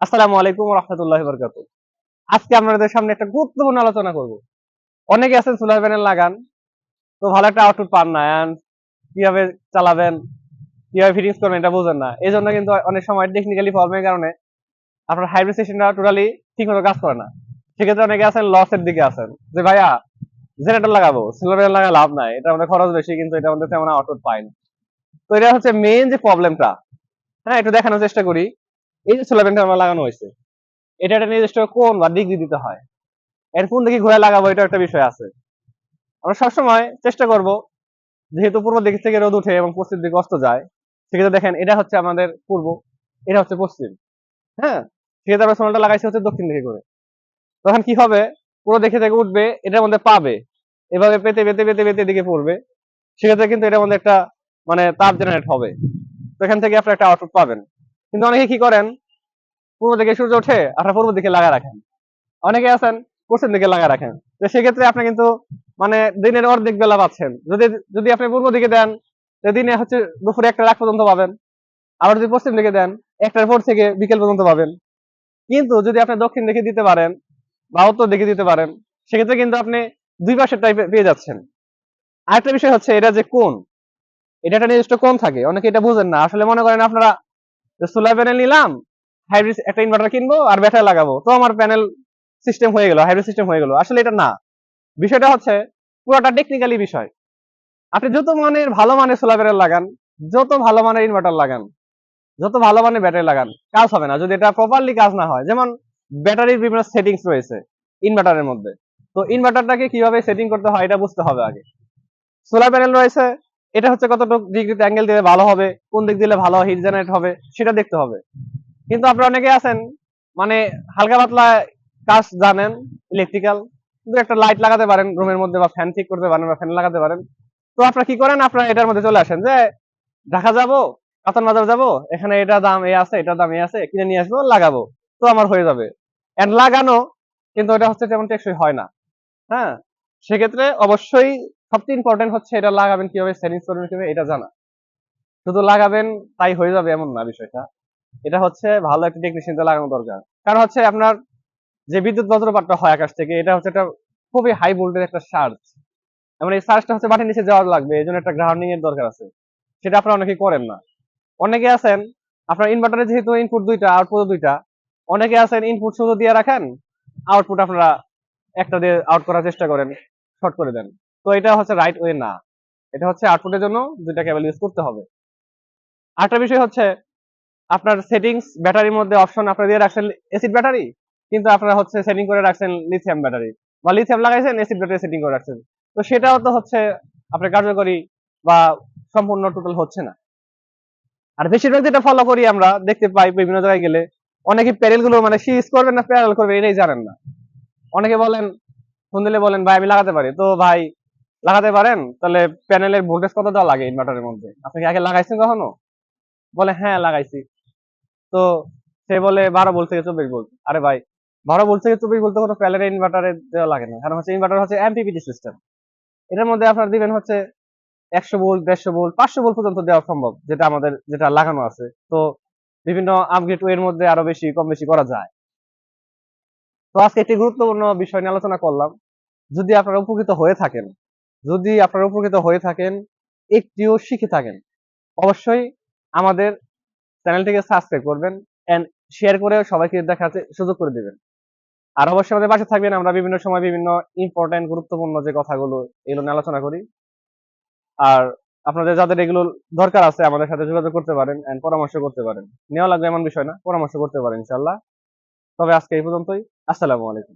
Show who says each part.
Speaker 1: আসসালামু আলাইকুম ওয়া রাহমাতুল্লাহি ওয়া বারাকাতুহু। আজকে আপনাদের সামনে একটা গুরুত্বপূর্ণ আলোচনা করব। অনেকে আছেন সোলার প্যানেল লাগান, তো ভালো একটা আউটপুট পান না। কিভাবে চালাবেন, কিভাবে ফিটিংস করবেন এটা বুঝেন না। এজন্য কিন্তু অনেক সময় টেকনিক্যালি প্রবলেমের কারণে আপনার হাইব্রিড সিস্টেমটা টোটালি ঠিকমতো কাজ করে না। সেক্ষেত্রে অনেকে আছেন লসের দিকে আছেন যে ভাইয়া জেনারেটর লাগাবো, সোলার প্যানেল লাগালে লাভ নাই, এটা আমাদের খরচ বেশি কিন্তু এটা আমাদের তেমন আউটপুট পাই না। তো এটা হচ্ছে মেইন যে প্রবলেমটা। হ্যাঁ, একটু দেখানোর চেষ্টা করি। এই যে সোলার প্যানেলটা আমরা লাগানো হয়েছে, এটা একটা নির্দিষ্ট কোণ বা ডিগ্রি দিতে হয়। এর কোন দিকে ঘুরে লাগাবো এটা একটা বিষয় আছে। আমরা সবসময় চেষ্টা করব, যেহেতু পূর্ব দিক থেকে রোদ উঠে এবং পশ্চিম দিকে অস্ত যায়, সেক্ষেত্রে দেখেন এটা হচ্ছে আমাদের পূর্ব, এটা হচ্ছে পশ্চিম। হ্যাঁ, সেক্ষেত্রে আমরা সোনালটা লাগাইছি হচ্ছে দক্ষিণ দিকে করে। তখন কি হবে, পুরো দিকে থেকে উঠবে, এটার মধ্যে পাবে, এভাবে পেতে পেতে পেতে পেতে দিকে পড়বে। সেক্ষেত্রে কিন্তু এটার মধ্যে একটা মানে তাপ জেনারেট হবে। তো এখান থেকে আপনি একটা আউটপুট পাবেন। কিন্তু অনেকে কি করেন, পূর্ব দিকে সূর্য ওঠে আপনার পূর্ব দিকে লাগা রাখেন, অনেকে আছেন পশ্চিম দিকে লাগা রাখেন। তো সেক্ষেত্রে আপনি কিন্তু মানে দিনের অর্ধেক বেলা পাচ্ছেন। যদি যদি আপনি পূর্ব দিকে দেন, দিনে হচ্ছে দুপুরে 1টা রাত পর্যন্ত পাবেন। আবার যদি পশ্চিম দিকে দেন, 1টার পর থেকে বিকেল পর্যন্ত পাবেন। কিন্তু যদি আপনি দক্ষিণ দিকে দিতে পারেন বা উত্তর দিকে দিতে পারেন, সেক্ষেত্রে কিন্তু আপনি দুই পাশেরটাই পেয়ে যাচ্ছেন। আরেকটা বিষয় হচ্ছে এটা যে কোন, এটা একটা নির্দিষ্ট কোন থাকে, অনেকে এটা বুঝেন না। আসলে মনে করেন আপনারা সোলার প্যানেল নিলাম, হাইব্রিড একটা ইনভার্টার কিনবো আর ব্যাটারি লাগাবো, তো আমার প্যানেল সিস্টেম হয়ে গেল, হাইব্রিড সিস্টেম হয়ে গেল। আসলে এটা না। বিষয়টা হচ্ছে পুরোটা টেকনিক্যালি বিষয়। আপনি যত মানের ভালো মানের সোলার প্যানেল লাগান, যত ভালো মানের ইনভার্টার লাগান, যত ভালো মানের ব্যাটারি লাগান, কাজ হবে না যদি এটা প্রপারলি কাজ না হয়। যেমন ব্যাটারির বিভিন্ন সেটিংস রয়েছে ইনভার্টারের মধ্যে। তো ইনভার্টারটাকে কিভাবে সেটিং করতে হয় এটা বুঝতে হবে আগে। সোলার প্যানেল রয়েছে, এটা হচ্ছে কতটুকু ডিগ্রিতে অ্যাঙ্গেল দিলে ভালো হবে, কোন দিক দিলে ভালো হিট জেনারেট হবে সেটা দেখতে হবে। কিন্তু আপনারা অনেকে আছেন মানে হালকা পাতলা কাজ জানেন, ইলেকট্রিক্যাল, কিন্তু একটা লাইট লাগাতে পারেন রুমের মধ্যে বা ফ্যান ঠিক করতে পারেন বা ফ্যান লাগাতে পারেন। তো আপনারা কি করেন, আপনারা এটার মধ্যে চলে আসেন যে ঢাকা যাবো, কাতান বাজার যাবো, এখানে এটা দাম এ আছে, এটা দাম এ আছে, কিনে নিয়ে আসবো, লাগাবো, তো আমার হয়ে যাবে। এন্ড লাগানো, কিন্তু এটা হচ্ছে তেমন টেকসই হয় না। হ্যাঁ, সেক্ষেত্রে অবশ্যই সবচেয়ে ইম্পর্টেন্ট হচ্ছে এটা লাগাবেন কিভাবে, সেটিংস করবেন কিভাবে এটা জানা। শুধু লাগাবেন তাই হয়ে যাবে এমন না বিষয়টা। এটা হচ্ছে ভালো একটা টেকনিশিয়ান লাগানো দরকার। কারণ হচ্ছে আপনার যে বিদ্যুৎ বজ্রপাতটা হয় আকাশ থেকে, এটা হচ্ছে একটা খুবই হাই ভোল্টেজ একটা চার্জ। এমন এই চার্জটা হচ্ছে মাটির নিচে যাওয়ার লাগবে, এই জন্য একটা গ্রাউন্ডিং এর দরকার আছে। সেটা আপনারা অনেকে করেন না। অনেকে আছেন আপনার ইনভার্টারে যেহেতু ইনপুট দুইটা আউটপুট দুইটা, অনেকে আছেন ইনপুট শুধু দিয়ে রাখেন, আউটপুট আপনারা একটা দিয়ে আউট করার চেষ্টা করেন, শর্ট করে দেন। তো এটা হচ্ছে রাইট ওয়ে না। এটা হচ্ছে আউটপুটের জন্য দুইটা কেবল ইউজ করতে হবে। আরেকটা বিষয় হচ্ছে আপনার সেটিংস ব্যাটারির মধ্যে অপশন আপনারা দিয়ে রাখছেন এসিড ব্যাটারি, কিন্তু আপনারা হচ্ছে সেটিং করে রাখছেন লিথিয়াম ব্যাটারি, বা লিথিয়াম লাগাইছেন এসিড ব্যাটারি সেটিং করে রাখছেন। তো সেটাও তো হচ্ছে আপনার কার্যকরী বা সম্পূর্ণ টোটাল হচ্ছে না। আর বেশিরভাগ যেটা ফলো করি আমরা দেখতে পাই বিভিন্ন জায়গায় গেলে, অনেকে প্যানেল গুলো মানে সিরিজ করবেন না প্যানেল করবে এটাই জানেন না। অনেকে বলেন, ফোন দিলে বলেন ভাই আমি লাগাতে পারি, তো ভাই লাগাতে পারেন, তাহলে প্যানেলের ভোল্টেজ কত দেওয়া লাগে ইনভার্টারের মধ্যে, আপনি কি আগে লাগাইছেন কখনো? বলে হ্যাঁ লাগাইছি। তো সে বলে 12 ভোল্ট থেকে 24 ভোল্ট। আরে ভাই, 12 ভোল্ট থেকে 24 ভোল্ট তো কোনো প্যানেলের ইনভার্টারে দেওয়া লাগে না, কারণ হচ্ছে ইনভার্টার হচ্ছে এমপিপিটি সিস্টেম। এটার মধ্যে আপনার দিবেন হচ্ছে 100 ভোল্ট, 150 ভোল্ট, 500 ভোল্ট পর্যন্ত দেওয়া সম্ভব, যেটা আমাদের যেটা লাগানো আছে। তো বিভিন্ন আপগ্রেড এর মধ্যে আরো বেশি কম বেশি করা যায়। তো আজকে একটি গুরুত্বপূর্ণ বিষয় নিয়ে আলোচনা করলাম। যদি আপনারা উপকৃত হয়ে থাকেন, যদি আপনারা উপকৃত হয়ে থাকেন, একটিও শিখে থাকেন, অবশ্যই আমাদের চ্যানেলটিকে সাবস্ক্রাইব করবেন এন্ড শেয়ার করে সবাইকে দেখার সুযোগ করে দিবেন। আর অবশ্যই আমাদের পাশে থাকবেন। আমরা বিভিন্ন সময় বিভিন্ন ইম্পর্টেন্ট গুরুত্বপূর্ণ যে কথাগুলো এগুলো নিয়ে আলোচনা করি। আর আপনাদের যাদের এগুলো দরকার আছে আমাদের সাথে যোগাযোগ করতে পারেন এন্ড পরামর্শ করতে পারেন। নেওয়া লাগবে এমন বিষয় না, পরামর্শ করতে পারেন ইনশাআল্লাহ। তবে আজকে এই পর্যন্তই। আসসালামু আলাইকুম।